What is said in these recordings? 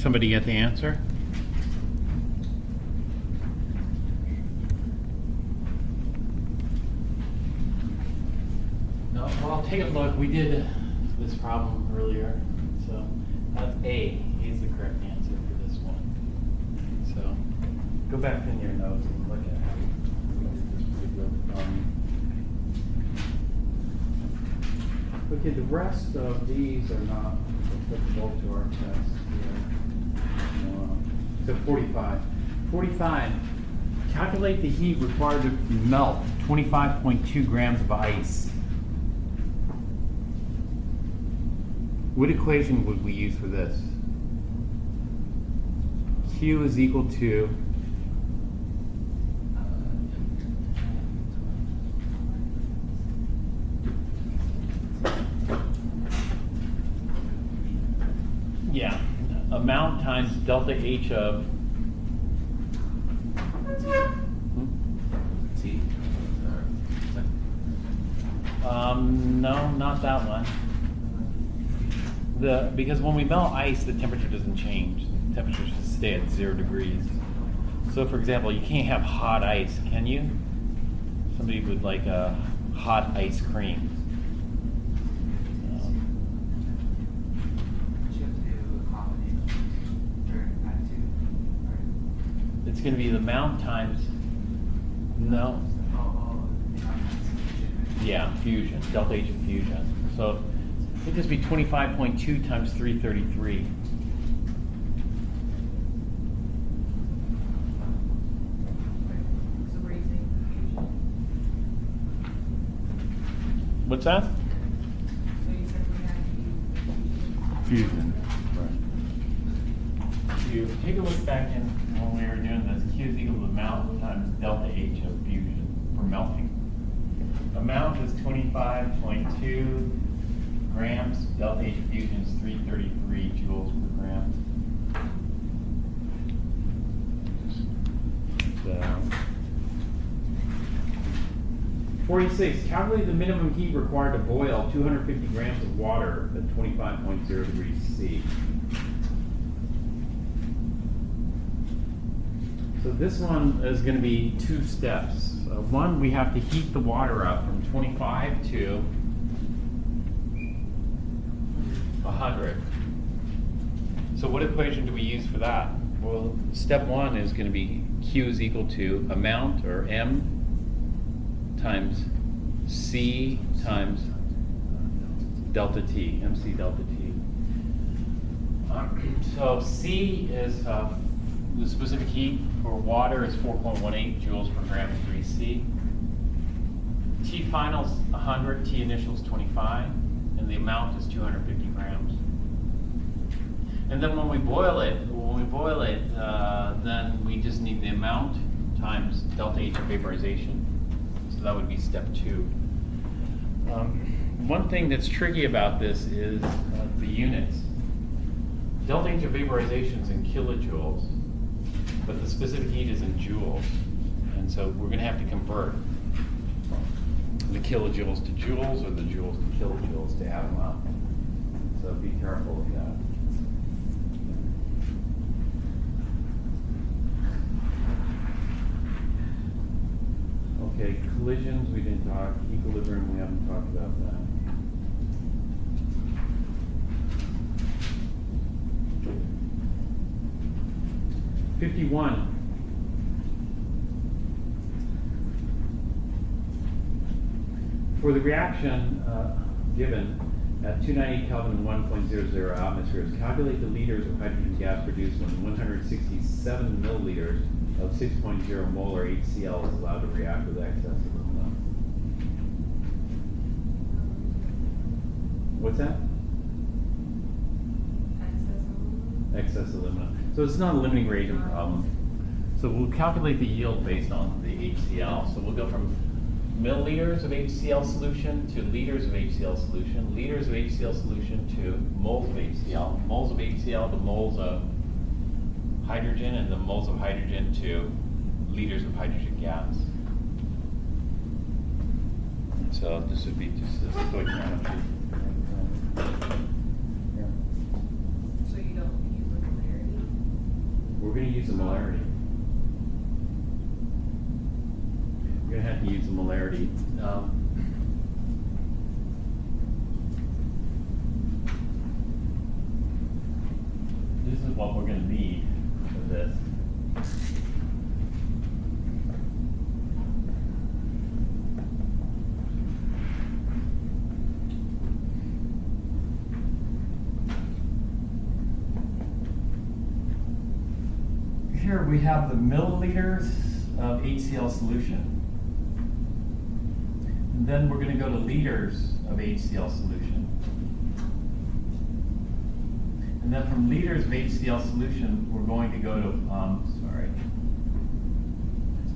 somebody get the answer? No, well, take a look. We did this problem earlier. So that's A. A is the correct answer for this one. So go back in your notes and look at how we did this particular problem. Okay, the rest of these are not applicable to our test here. So 45. 45. Calculate the heat required to melt 25.2 grams of ice. What equation would we use for this? Q is equal to amount times delta H of T. no, not that one. Because when we melt ice, the temperature doesn't change. The temperature should stay at 0 degrees. So for example, you can't have hot ice, can you? Somebody would like a hot ice cream. It's going to be the amount times, no. Yeah, fusion, delta H of fusion. So it'd just be 25.2 times 333. So we're using fusion. What's that? So you said we had to use Fusion. Right. You take a look back in when we were doing this, Q is equal to amount times delta H of fusion for melting. Amount is 25.2 grams, delta H of fusion is 333 joules per gram. So, 46. Calculate the minimum heat required to boil 250 grams of water at 25.0 degrees C. So this one is going to be 2 steps. One, we have to heat the water up from 25 to 100. So what equation do we use for that? Well, step 1 is going to be Q is equal to amount, or M, times C times delta T, MC delta T. So C is the specific heat for water is 4.18 joules per gram of 3C. T final is 100, T initial is 25, and the amount is 250 grams. And then when we boil it, then we just need the amount times delta H of vaporization. So that would be step 2. One thing that's tricky about this is the units. Delta H of vaporization is in kilojoules, but the specific heat is in joules. And so we're going to have to convert the kilojoules to joules or the joules to kilojoules to add them up. So be careful of that. Okay, collisions, we didn't talk. Equilibrium, we haven't talked about that. (51) For the reaction given at 298 Kelvin and 1.00 atmospheres, calculate the liters of hydrogen gas produced when 167 milliliters of 6.0 molar HCl is allowed to react with excess alumina. What's that? Excess alumina. So it's not a limiting reagent problem. So we'll calculate the yield based on the HCl. So we'll go from milliliters of HCl solution to liters of HCl solution, liters of HCl solution to moles of HCl, moles of HCl to moles of hydrogen, and the moles of hydrogen to liters of hydrogen gas. So this would be just a stoichiometry. So you don't use the polarity? we're gonna use the molarity. We're gonna have to use the molarity. This is what we're gonna need for this. Here we have the milliliters of HCl solution. And then we're going to go to liters of HCl solution. And then from liters of HCl solution, we're going to go to,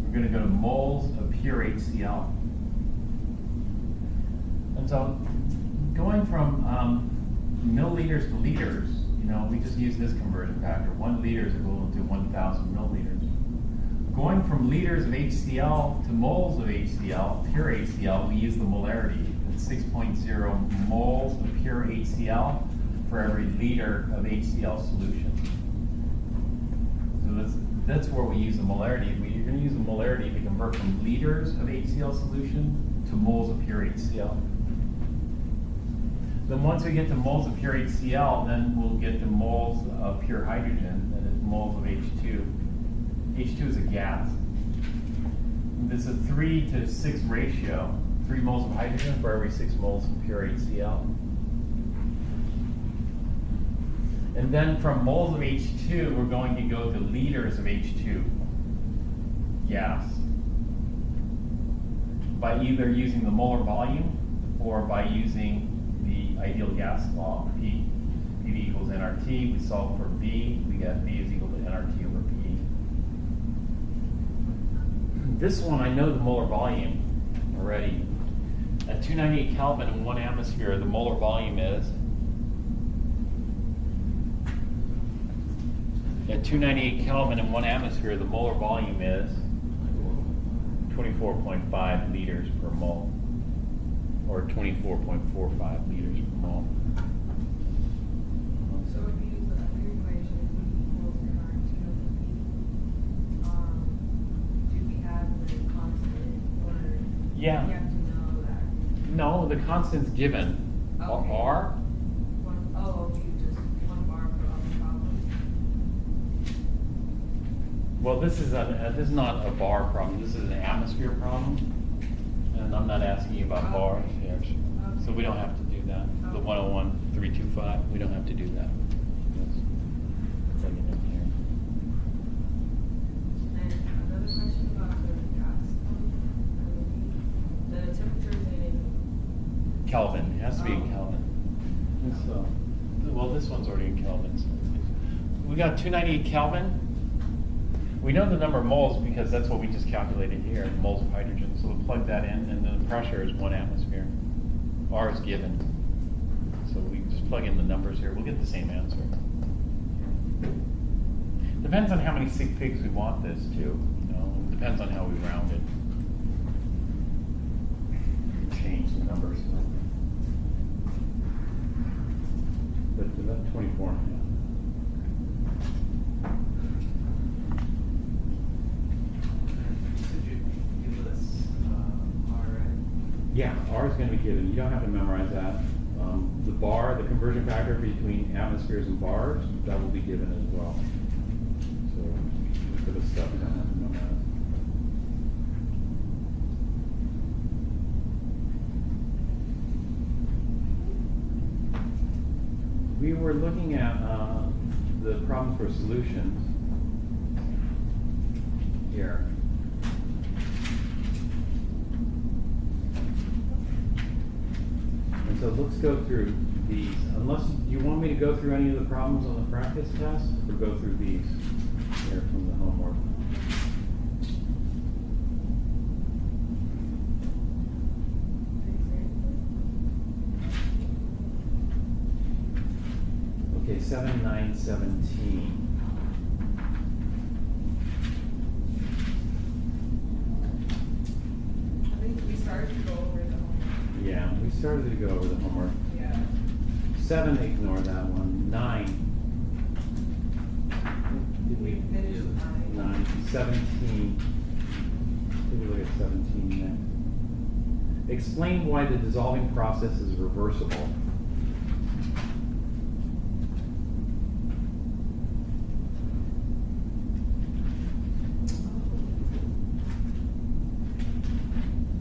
we're going to go to moles of pure HCl. And so going from milliliters to liters, you know, we just use this conversion factor. 1 liter is equivalent to 1,000 milliliters. Going from liters of HCl to moles of HCl, pure HCl, we use the molarity. It's 6.0 moles of pure HCl for every liter of HCl solution. So that's where we use the molarity. You're going to use the molarity to convert from liters of HCl solution to moles of pure HCl. Then once we get to moles of pure HCl, then we'll get to moles of pure hydrogen, that is moles of H2. H2 is a gas. This is a 3 to 6 ratio, 3 moles of hydrogen for every 6 moles of pure HCl. And then from moles of H2, we're going to go to liters of H2 gas by either using the molar volume or by using the ideal gas law, P. PV equals nRT. We solve for V. We get V is equal to nRT over P. This one, I know the molar volume already. At 298 Kelvin in 1 atmosphere, the molar volume is, at 298 Kelvin in 1 atmosphere, the molar volume is 24.5 liters per mole, or 24.45 liters per mole. So if you use the other equation, V equals nRT over P, do we have the constant, or Yeah. you have to know that? No, the constant's given. Okay. R. You just 1 bar for all the problems. Well, this is not a bar problem. This is an atmosphere problem, and I'm not asking you about bars here. So we don't have to do that. The 101.325, we don't have to do that. Yes. Plug it in here. And another question about the gas pump, the temperature is in Kelvin, it has to be in Oh. Kelvin. Well, this one's already in Kelvin. So we got 298 Kelvin. We know the number of moles because that's what we just calculated here, moles of hydrogen. So we'll plug that in, and then the pressure is 1 atmosphere. R is given. So we just plug in the numbers here. We'll get the same answer. Depends on how many sig figs we want this to. You know, it depends on how we round it. Change the numbers. But about 24 and a half. Did you give us R, right? Yeah, R is going to be given. You don't have to memorize that. The bar, the conversion factor between atmospheres and bars, that will be given as well. So for the stuff you don't have to memorize. We were looking at the problems for solutions here. And so let's go through these. Unless you want me to go through any of the problems on the practice test, or go through these here from the homework. Okay, 7, 9, 17. I think we started to go over the homework. Yeah, we started to go over the homework. Yeah. 7, ignore that one. 9. Did We we? finished 17. Take a look at 17 next. Explain why the dissolving process is reversible.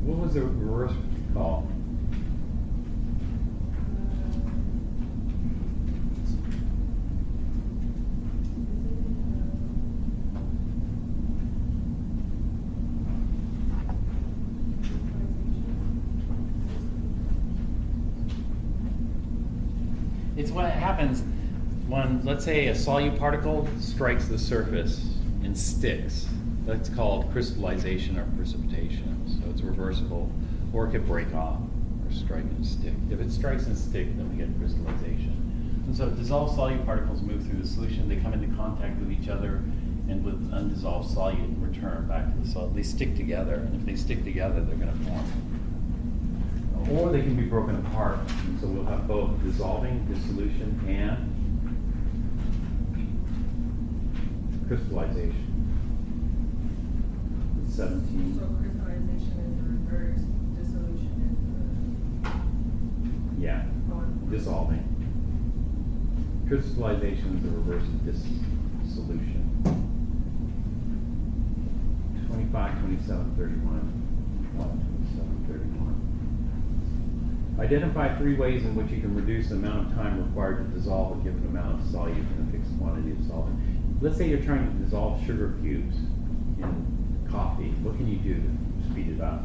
What was the reverse called? It's what happens when, let's say, a solute particle strikes the surface and sticks. That's called crystallization or precipitation. So it's reversible, or it could break off or strike and stick. If it strikes and stick, then we get crystallization. And so dissolved solute particles move through the solution. They come into contact with each other, and with undissolved solute return back to the solid. They stick together, and if they stick together, they're going to form. Or they can be broken apart. And so we'll have both dissolving, dissolution, and crystallization. 17. So crystallization is the reverse, dissolution is Yeah, the going. dissolving. Crystallization is the reverse of dissolution. 25, 27, 31. 27, 31. Identify 3 ways in which you can reduce the amount of time required to dissolve a given amount of solute in a fixed quantity of solvent. Let's say you're trying to dissolve sugar cubes in coffee. What can you do to speed it up?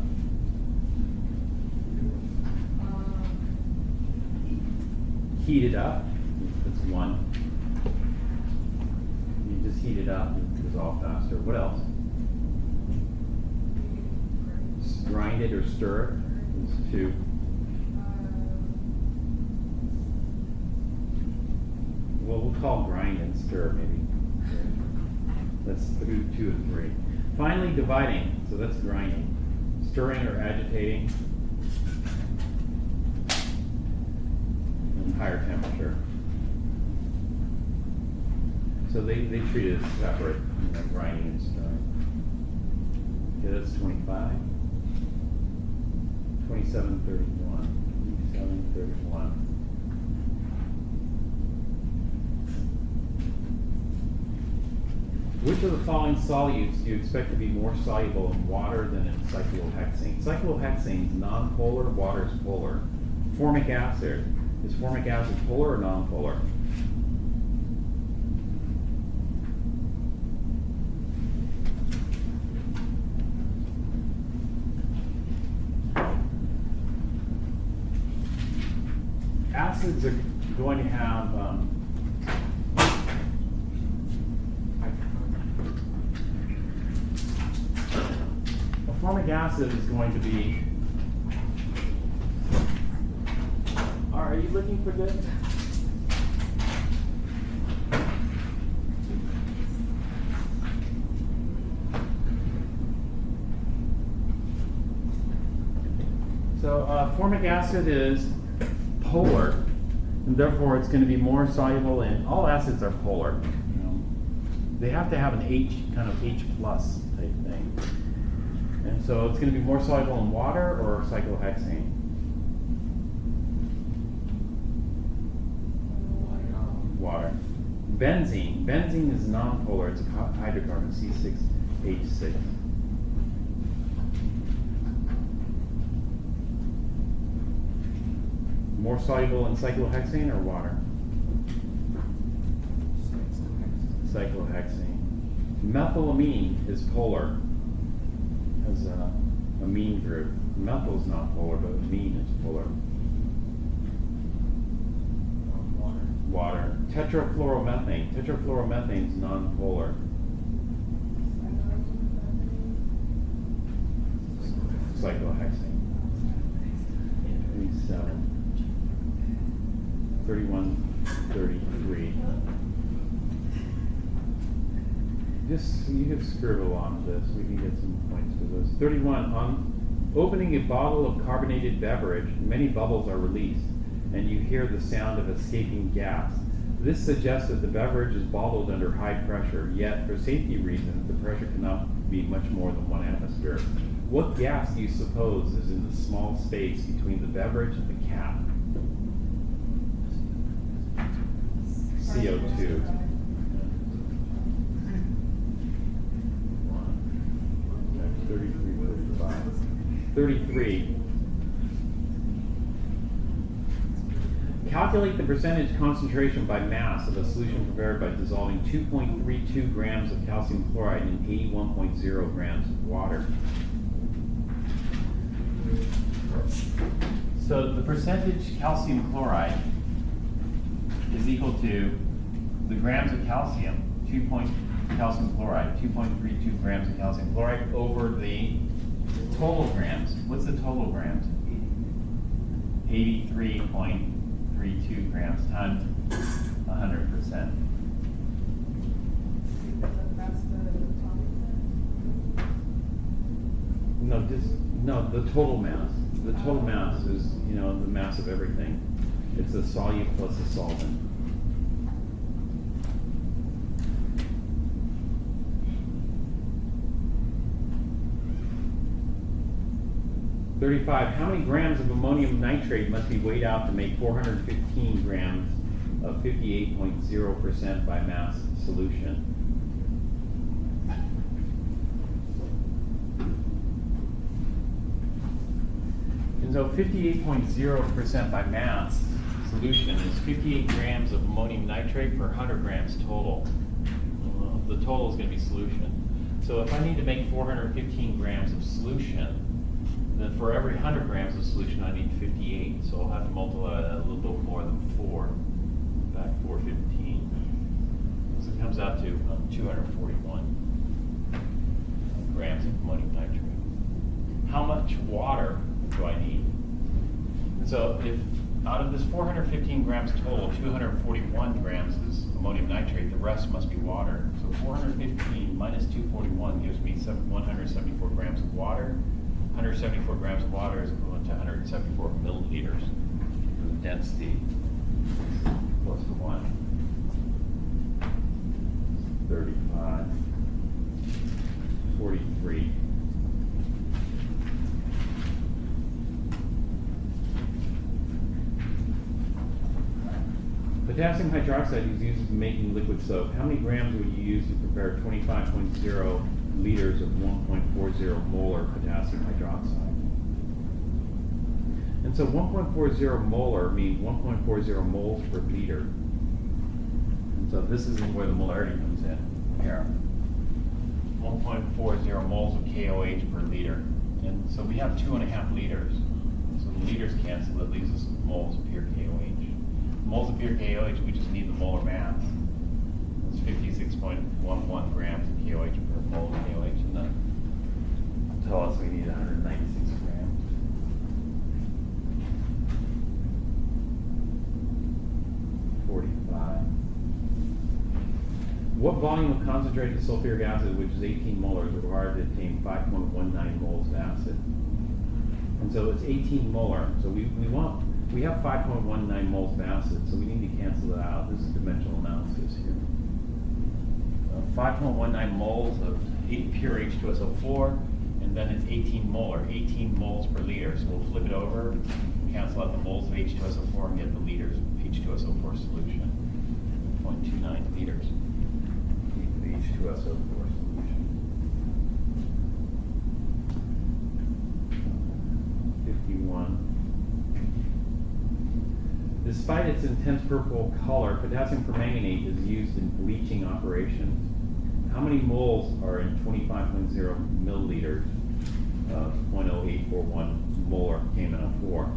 Heat it up. That's one. You just heat it up and dissolve faster. What else? Grind it or stir it. That's 2. Well, we'll call grind and stir maybe. That's 2 and 3. Finally, dividing. So that's grinding. Stirring or agitating. And higher temperature. So they treat it as separate, grinding and stirring. Okay, that's 25. 27, 31. 27, 31. Which of the following solutes do you expect to be more soluble in water than in cyclohexane? Cyclohexane is nonpolar, water is polar. Formic acid. Is formic acid polar or nonpolar? Acids are going to have formic acid is going to be. Are you looking for this? So formic acid is polar, and therefore it's going to be more soluble in. All acids are polar. You know, they have to have an H, kind of H plus type thing. And so it's going to be more soluble in water or cyclohexane? Water. Benzene. Benzene is nonpolar. It's a hydrocarbon, C6H6. More soluble in cyclohexane or water? Cyclohexane. Methylamine is polar. Has a amine group. Methyl is not polar, but amine is polar. Water. Tetrafluoromethane. Tetrafluoromethane is non-polar. Cyclohexane. 27. 31, 33. Just, you can scribble on this. We can get some points for this. 31. On opening a bottle of carbonated beverage, many bubbles are released, and you hear the sound of escaping gas. This suggests that the beverage is bottled under high pressure, yet for safety reasons, the pressure cannot be much more than 1 atmosphere. What gas do you suppose is in the small space between the beverage and the cap? CO2. 33. Calculate the percentage concentration by mass of a solution prepared by dissolving 2.32 grams of calcium chloride in 81.0 grams of water. So the percentage calcium chloride is equal to the grams of calcium, calcium chloride, 2.32 grams of calcium chloride over the total grams. What's the total grams? 83.32 grams times 100%. That's the total. No, the total mass. The total mass is, the mass of everything. It's a solute plus a solvent. How many grams of ammonium nitrate must be weighed out to make 415 grams of 58.0% by mass solution? And so 58.0% by mass solution is 58 grams of ammonium nitrate per 100 grams total. The total is going to be solution. So if I need to make 415 grams of solution, then for every 100 grams of solution, I need 58. So I'll have to multiply that a little bit more than 4, back 415. So it comes out to 241 grams of ammonium nitrate. How much water do I need? And so if out of this 415 grams total, 241 grams is ammonium nitrate, the rest must be water. So 415 minus 241 gives me 174 grams of water. 174 grams of water is equivalent to 174 milliliters. The density plus 1. 35. 43. Potassium hydroxide is used in making liquid soap. How many grams would you use to prepare 25.0 liters of 1.40 molar potassium hydroxide? And so 1.40 molar means 1.40 moles per liter. And so this is where the molarity comes in here. 1.40 moles of KOH per liter. And so we have 2.5 liters. So the liters cancel, that leaves us with moles of pure KOH. Moles of pure KOH, we just need the molar mass. It's 56.11 grams of KOH per mole of KOH, and then tell us we need 196 grams. What volume of concentrated sulfuric acid, which is 18 molar, is required to obtain 5.19 moles of acid? And so it's 18 molar. So we have 5.19 moles of acid, so we need to cancel that out. This is dimensional analysis here. 5.19 moles of pure H2SO4, and then it's 18 molar, 18 moles per liter. So we'll flip it over, cancel out the moles of H2SO4, and get the liters of H2SO4 solution. 0.29 liters of H2SO4 solution. 51. Despite its intense purple color, potassium permanganate is used in bleaching operations. How many moles are in 25.0 milliliters of 0.0841 molar KMnO4?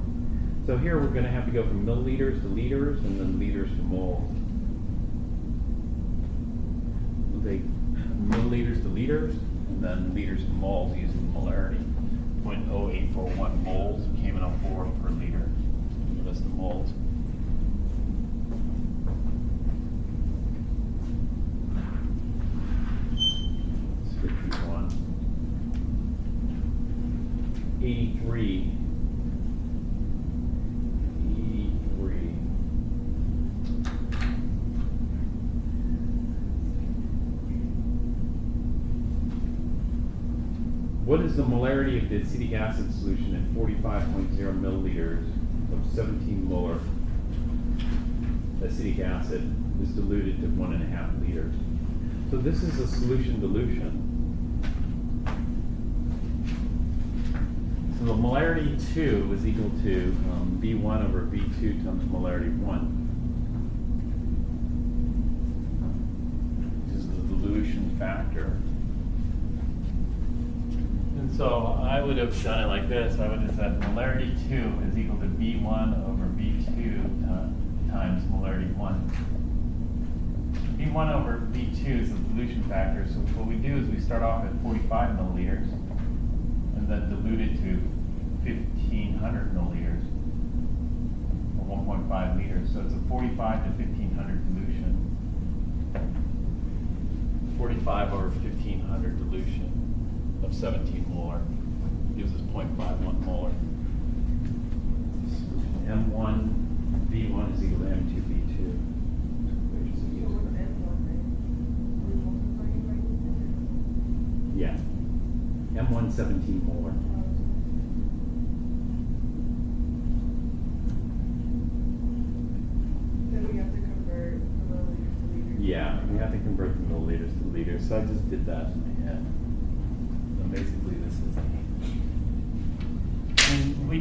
So here we're going to have to go from milliliters to liters and then liters to moles. We'll take milliliters to liters and then liters to moles using the molarity. 0.0841 moles of KMnO4 per liter. Give us the moles. 83. what is the molarity of the acetic acid solution in 45.0 milliliters of 17 molar acetic acid is diluted to 1.5 liters? So this is a solution dilution. So the molarity 2 is equal to V1 over V2 times molarity 1. This is the dilution factor. And so I would have done it like this. I would have said molarity 2 is equal to V1 over V2 times molarity 1. V1 over V2 is the dilution factor. So what we do is we start off at 45 milliliters and then dilute it to 1,500 milliliters, or 1.5 liters. So it's a 45 to 1,500 dilution. 45 over 1,500 dilution of 17 molar gives us 0.51 molar. M1 V1 is equal to M2 V2. Yeah. M1 17 molar. Then we have to convert milliliters to liters. Yeah, we have to convert the milliliters to liters, so I just did that in my head. So basically this is and we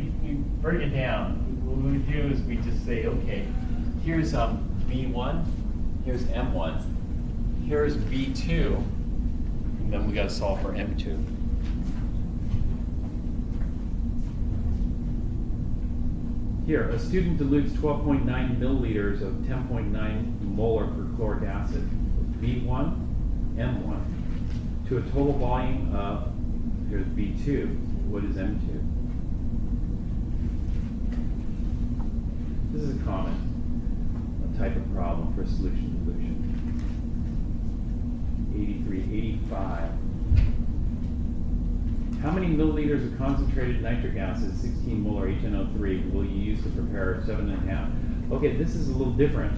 break it down. What we do is we just say, okay, here's V1, here's M1, here's V2, and then we gotta solve for M2. Here, a student dilutes 12.9 milliliters of 10.9 molar perchloric acid, V1, M1, to a total volume of, here's V2, what is M2? This is a common type of problem for solution dilution. 83, 85. How many milliliters of concentrated nitric acid, 16 molar HNO3, will you use to prepare 7.5? Okay, this is a little different.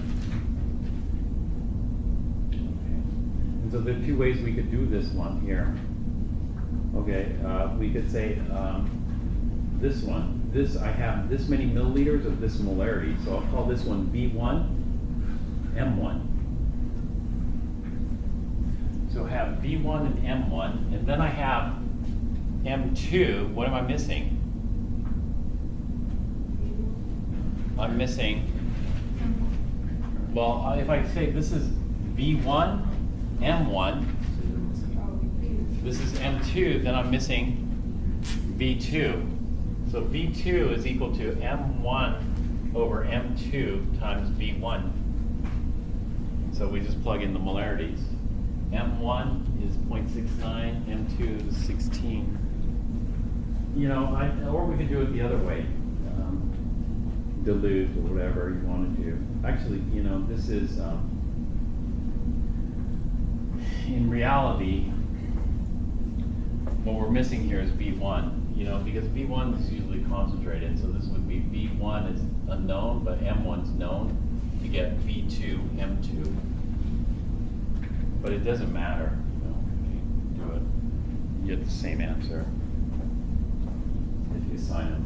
Okay. And so there are two ways we could do this one here. Okay, we could say this one. This, I have this many milliliters of this molarity, so I'll call this one V1, M1. So I have V1 and M1, and then I have M2. What am I missing? I'm missing, well, if I say this is V1, M1, this is M2, then I'm missing V2. So V2 is equal to M1 over M2 times V1. So we just plug in the molarities. M1 is 0.69, M2 is 16. You know, or we could do it the other way. Dilute or whatever you want to do. Actually, you know, this is, in reality, what we're missing here is V1. You know, because V1 is usually concentrated, so this would be V1 is unknown, but M1's known to get V2, M2. But it doesn't matter, you know, if you do it, you get the same answer if you assign them.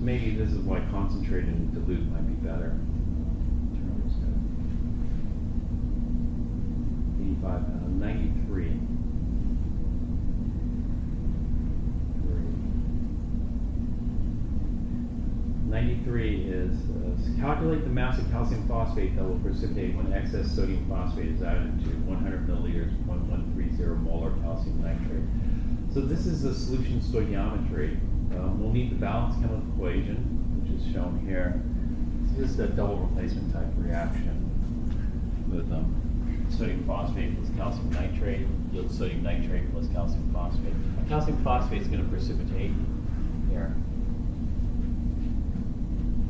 Maybe this is why concentrated and dilute might be better. 85, 93. 93 is calculate the mass of calcium phosphate that will precipitate when excess sodium phosphate is added to 100 milliliters, 0.130 molar calcium nitrate. So this is the solution stoichiometry. We'll need the balanced chemical equation, which is shown here. This is a double replacement type reaction with sodium phosphate plus calcium nitrate yields sodium nitrate plus calcium phosphate. Calcium phosphate is going to precipitate here.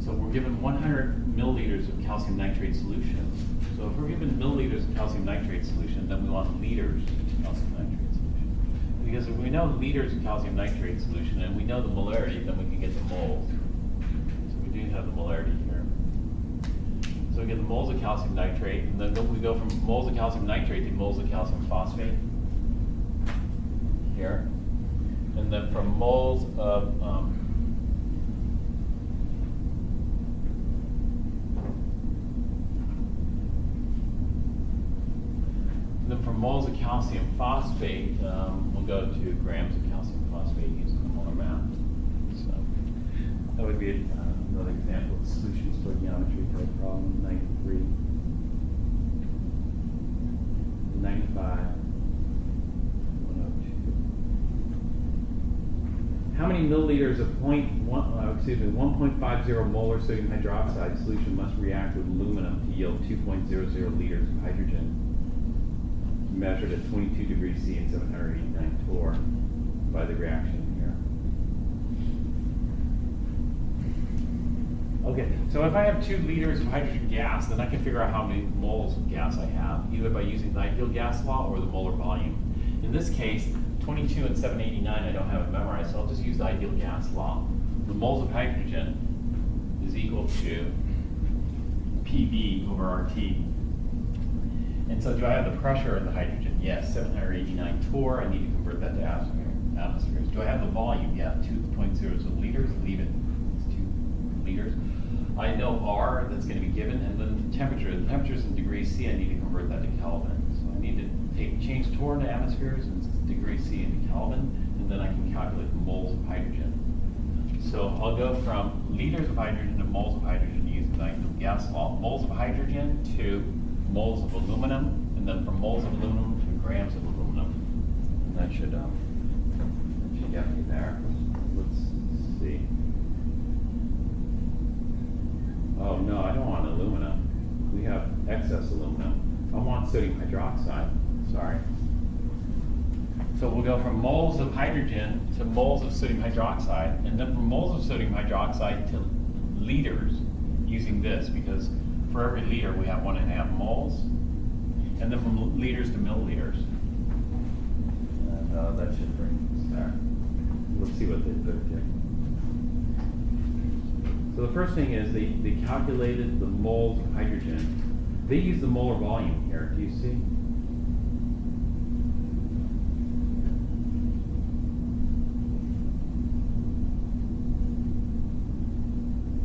So we're given 100 milliliters of calcium nitrate solution. So if we're given milliliters of calcium nitrate solution, then we want liters of calcium nitrate solution. Because if we know liters of calcium nitrate solution and we know the molarity, then we can get the moles. So we do have the molarity here. So we get the moles of calcium nitrate, and then we go from moles of calcium nitrate to moles of calcium phosphate. here. And then from moles of, then from moles of calcium phosphate, we'll go to grams of calcium phosphate using the molar math. So that would be another example of solution stoichiometry type problem, 93, 95, 102. How many milliliters of 1.50 molar sodium hydroxide solution must react with aluminum to yield 2.00 liters of hydrogen, measured at 22 degrees C and 789 torr by the reaction here. Okay, so if I have 2 liters of hydrogen gas, then I can figure out how many moles of gas I have, either by using the ideal gas law or the molar volume. In this case, 22 and 789 I don't have it memorized, so I'll just use the ideal gas law. The moles of hydrogen is equal to PV over RT. And so do I have the pressure in the hydrogen? Yes, 789 torr. I need to convert that to atmospheres. Do I have the volume? Yeah, 2.00 liters. Leave it. It's 2 liters. I know R that's going to be given, and then the temperature. The temperature is in degrees C. I need to convert that to Kelvin. So I need to change torr into atmospheres and degrees C into Kelvin, and then I can calculate the moles of hydrogen. So I'll go from liters of hydrogen to moles of hydrogen using the ideal gas law. Moles of hydrogen to moles of aluminum, and then from moles of aluminum to grams of aluminum. And that should get me there. Let's see. Oh no, I don't want aluminum. We have excess aluminum. I want sodium hydroxide. Sorry. So we'll go from moles of hydrogen to moles of sodium hydroxide, and then from moles of sodium hydroxide to liters using this, because for every liter we have 1.5 moles, and then from liters to milliliters. And that should bring us there. Let's see what they put here. So the first thing is they calculated the moles of hydrogen. They use the molar volume here. Do you see?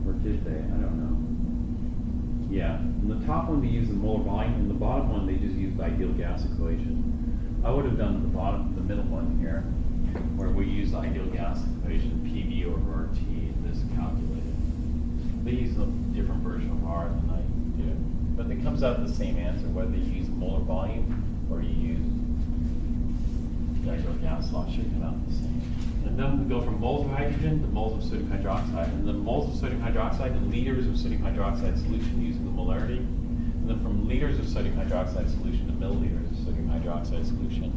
Or did they? I don't know. Yeah, in the top one they use the molar volume, and the bottom one they just use the ideal gas equation. I would have done the middle one here, where we use the ideal gas equation, PV over RT, this calculated. They use a different version of R than I do, but it comes out the same answer, whether you use molar volume or you use the ideal gas law, it should come out the same. And then we go from moles of hydrogen to moles of sodium hydroxide, and then moles of sodium hydroxide to liters of sodium hydroxide solution using the molarity, and then from liters of sodium hydroxide solution to milliliters of sodium hydroxide solution.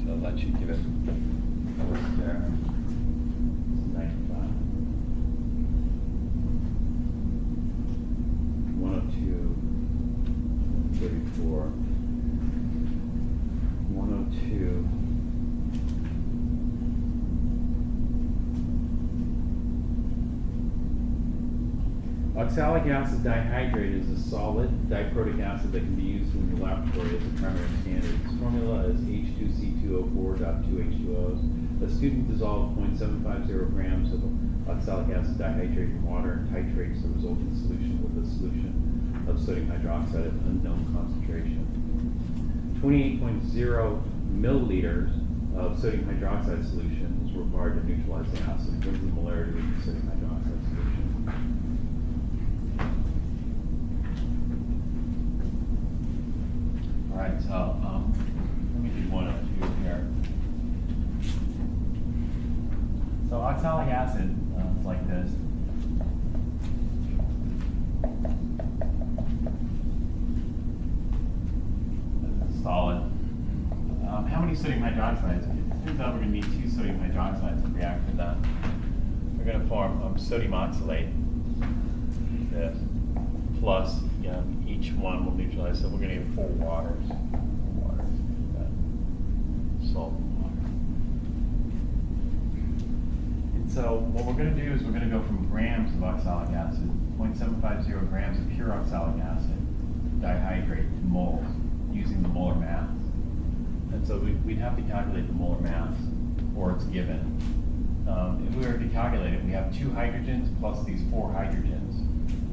So that should give it there. 95. 102, 34, 102. Oxalic acid dihydrate is a solid diprotic acid that can be used in the laboratory as a primary standard. Its formula is H2C2O4.2H2Os. A student dissolves 0.750 grams of oxalic acid dihydrate in water and titrates the resulting solution with a solution of sodium hydroxide at unknown concentration. 28.0 milliliters of sodium hydroxide solution is required to neutralize the acid. Gives the molarity of the sodium hydroxide solution. All right, so let me do 102 here. So oxalic acid is like this. This is solid. How many sodium hydroxides? It turns out we're going to need 2 sodium hydroxides to react with that. We're going to form sodium oxalate, this, plus each one will neutralize, so we're going to get 4 waters. Salt and water. And so what we're going to do is we're going to go from grams of oxalic acid, 0.750 grams of pure oxalic acid, dihydrate to moles, using the molar math. And so we'd have to calculate the molar mass, or it's given. If we were to calculate it, we have 2 hydrogens plus these 4 hydrogens.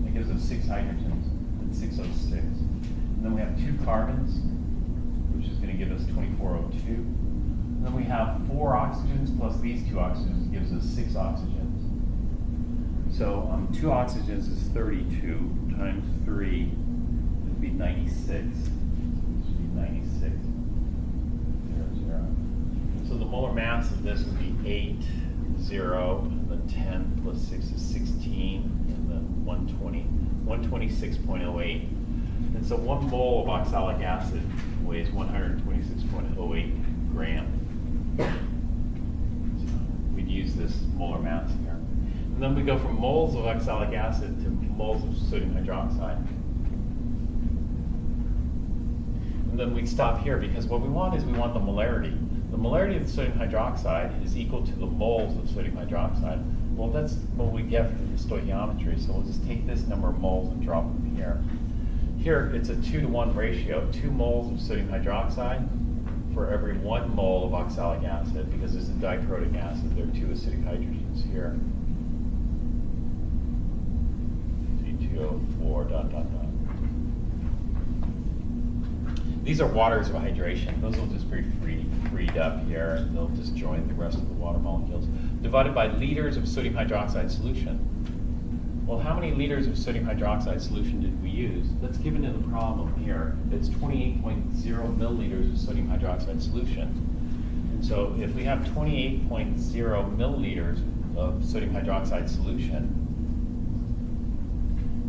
That gives us 6 hydrogens, that's 606. And then we have 2 carbons, which is going to give us 2402. And then we have 4 oxygens plus these 2 oxygens gives us 6 oxygens. So 2 oxygens is 32 times 3 would be 96. It should be 96. 0, 0. So the molar mass of this would be 8, 0, and then 10 plus 6 is 16, and then 120, 126.08. And so 1 mole of oxalic acid weighs 126.08 grams. So we'd use this molar mass here. And then we go from moles of oxalic acid to moles of sodium hydroxide. And then we stop here because what we want is we want the molarity. The molarity of the sodium hydroxide is equal to the moles of sodium hydroxide. Well, that's what we get from the stoichiometry, so we'll just take this number of moles and drop them here. Here, it's a 2-to-1 ratio, 2 moles of sodium hydroxide for every 1 mole of oxalic acid, because it's a diprotic acid. There are 2 acidic hydrogens here. C2O4 ... These are waters of hydration. Those will just be freed up here, and they'll just join the rest of the water molecules. Divided by liters of sodium hydroxide solution. Well, how many liters of sodium hydroxide solution did we use? That's given in the problem here. It's 28.0 milliliters of sodium hydroxide solution. And so if we have 28.0 milliliters of sodium hydroxide solution,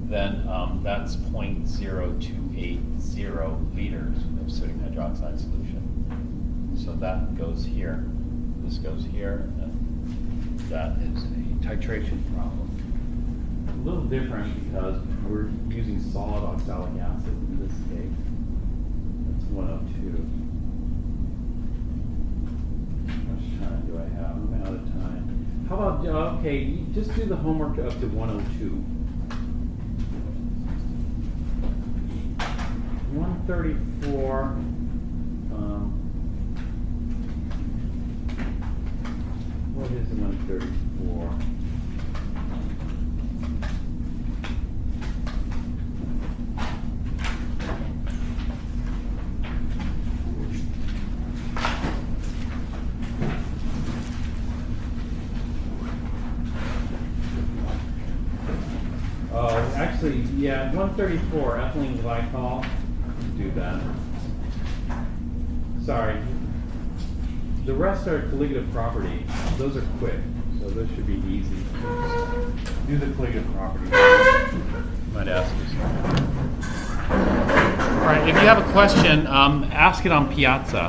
then that's 0.0280 liters of sodium hydroxide solution. So that goes here, this goes here, and that is a titration problem. A little different because we're using solid oxalic acid in this case. That's 102. How much time do I have? I'm out of time. How about, okay, just do the homework up to 102. 134. What is 134? Actually, yeah, 134, ethylene glycol. Do that. Sorry. The rest are colligative property. Those are quick, so those should be easy. Do the colligative property. Might ask you something. All right, if you have a question, ask it on Piazza.